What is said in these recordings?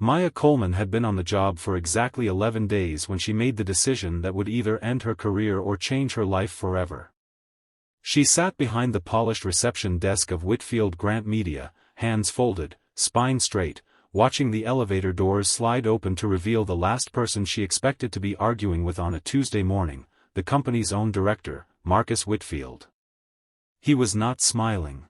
Maya Coleman had been on the job for exactly 11 days when she made the decision that would either end her career or change her life forever. She sat behind the polished reception desk of Whitfield Grant Media, hands folded, spine straight, watching the elevator doors slide open to reveal the last person she expected to be arguing with on a Tuesday morning, the company's own director, Marcus Whitfield. He was not smiling.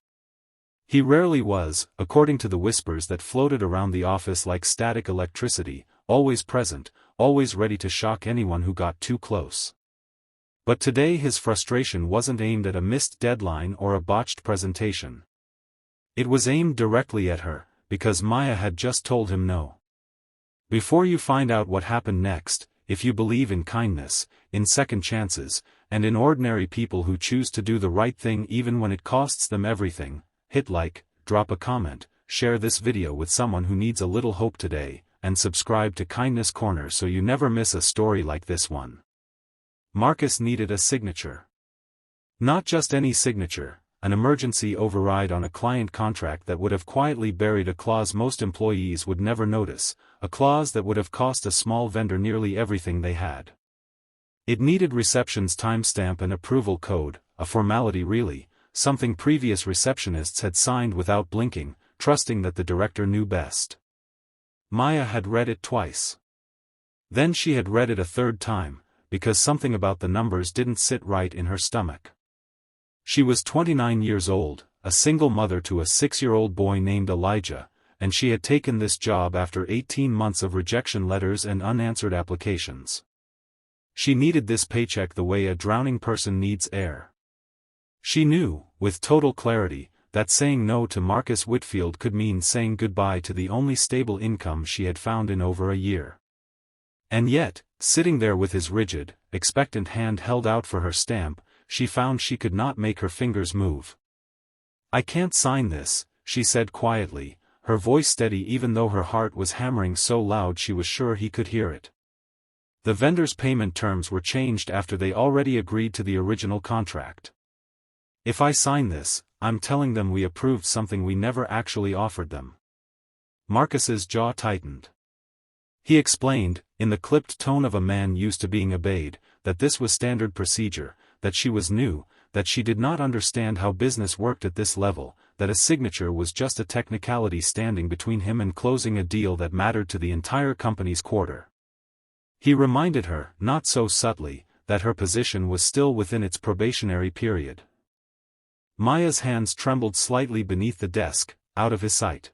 He rarely was, according to the whispers that floated around the office like static electricity, always present, always ready to shock anyone who got too close. But today his frustration wasn't aimed at a missed deadline or a botched presentation. It was aimed directly at her, because Maya had just told him no. Before you find out what happened next, if you believe in kindness, in second chances, and in ordinary people who choose to do the right thing even when it costs them everything, hit like, drop a comment, share this video with someone who needs a little hope today, and subscribe to Kindness Corner so you never miss a story like this one. Marcus needed a signature. Not just any signature, an emergency override on a client contract that would have quietly buried a clause most employees would never notice, a clause that would have cost a small vendor nearly everything they had. It needed reception's timestamp and approval code, a formality really, something previous receptionists had signed without blinking, trusting that the director knew best. Maya had read it twice. Then she had read it a third time, because something about the numbers didn't sit right in her stomach. She was 29 years old, a single mother to a 6-year-old boy named Elijah, and she had taken this job after 18 months of rejection letters and unanswered applications. She needed this paycheck the way a drowning person needs air. She knew, with total clarity, that saying no to Marcus Whitfield could mean saying goodbye to the only stable income she had found in over a year. And yet, sitting there with his rigid, expectant hand held out for her stamp, she found she could not make her fingers move. "I can't sign this," she said quietly, her voice steady even though her heart was hammering so loud she was sure he could hear it. The vendor's payment terms were changed after they already agreed to the original contract. "If I sign this, I'm telling them we approved something we never actually offered them." Marcus's jaw tightened. He explained, in the clipped tone of a man used to being obeyed, that this was standard procedure, that she was new, that she did not understand how business worked at this level, that a signature was just a technicality standing between him and closing a deal that mattered to the entire company's quarter. He reminded her, not so subtly, that her position was still within its probationary period. Maya's hands trembled slightly beneath the desk, out of his sight.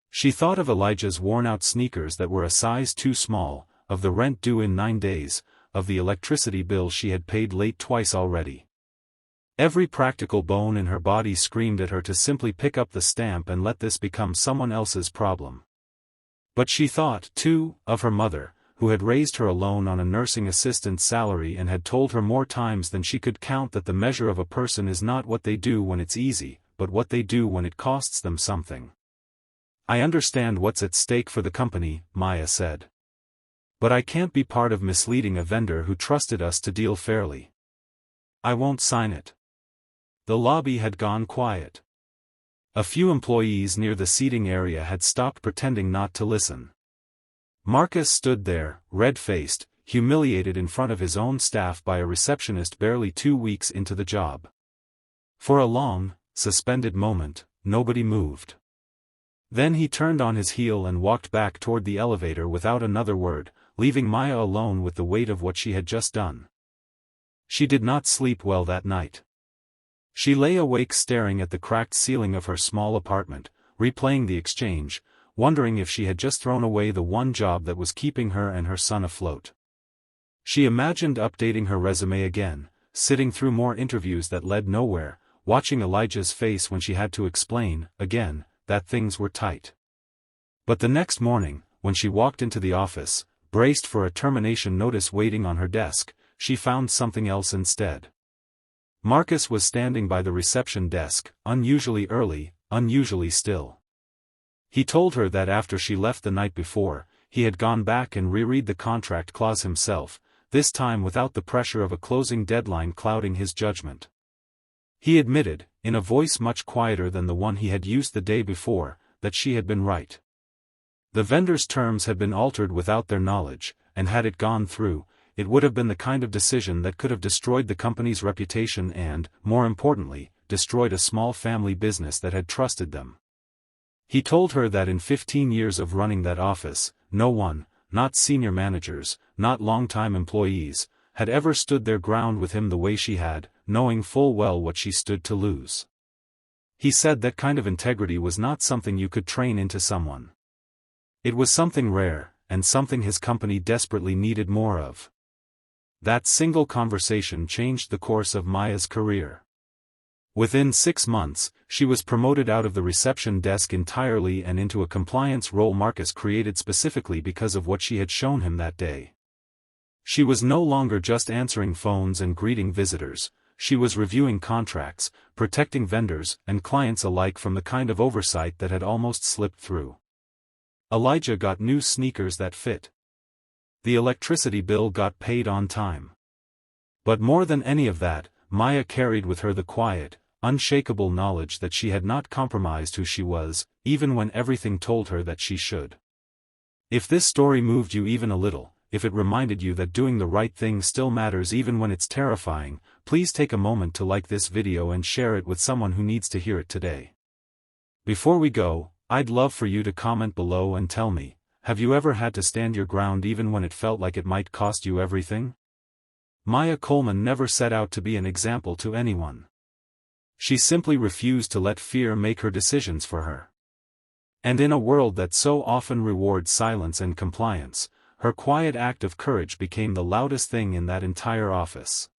She thought of Elijah's worn-out sneakers that were a size too small, of the rent due in 9 days, of the electricity bill she had paid late twice already. Every practical bone in her body screamed at her to simply pick up the stamp and let this become someone else's problem. But she thought, too, of her mother, who had raised her alone on a nursing assistant's salary and had told her more times than she could count that the measure of a person is not what they do when it's easy, but what they do when it costs them something. "I understand what's at stake for the company," Maya said. "But I can't be part of misleading a vendor who trusted us to deal fairly. I won't sign it." The lobby had gone quiet. A few employees near the seating area had stopped pretending not to listen. Marcus stood there, red-faced, humiliated in front of his own staff by a receptionist barely 2 weeks into the job. For a long, suspended moment, nobody moved. Then he turned on his heel and walked back toward the elevator without another word, leaving Maya alone with the weight of what she had just done. She did not sleep well that night. She lay awake staring at the cracked ceiling of her small apartment, replaying the exchange, wondering if she had just thrown away the one job that was keeping her and her son afloat. She imagined updating her resume again, sitting through more interviews that led nowhere, watching Elijah's face when she had to explain, again, that things were tight. But the next morning, when she walked into the office, braced for a termination notice waiting on her desk, she found something else instead. Marcus was standing by the reception desk, unusually early, unusually still. He told her that after she left the night before, he had gone back and reread the contract clause himself, this time without the pressure of a closing deadline clouding his judgment. He admitted, in a voice much quieter than the one he had used the day before, that she had been right. The vendors' terms had been altered without their knowledge, and had it gone through, it would have been the kind of decision that could have destroyed the company's reputation and, more importantly, destroyed a small family business that had trusted them. He told her that in 15 years of running that office, no one, not senior managers, not long-time employees, had ever stood their ground with him the way she had, knowing full well what she stood to lose. He said that kind of integrity was not something you could train into someone. It was something rare, and something his company desperately needed more of. That single conversation changed the course of Maya's career. Within 6 months, she was promoted out of the reception desk entirely and into a compliance role Marcus created specifically because of what she had shown him that day. She was no longer just answering phones and greeting visitors, she was reviewing contracts, protecting vendors and clients alike from the kind of oversight that had almost slipped through. Elijah got new sneakers that fit. The electricity bill got paid on time. But more than any of that, Maya carried with her the quiet, unshakable knowledge that she had not compromised who she was, even when everything told her that she should. If this story moved you even a little, if it reminded you that doing the right thing still matters even when it's terrifying, please take a moment to like this video and share it with someone who needs to hear it today. Before we go, I'd love for you to comment below and tell me, have you ever had to stand your ground even when it felt like it might cost you everything? Maya Coleman never set out to be an example to anyone. She simply refused to let fear make her decisions for her. And in a world that so often rewards silence and compliance, her quiet act of courage became the loudest thing in that entire office.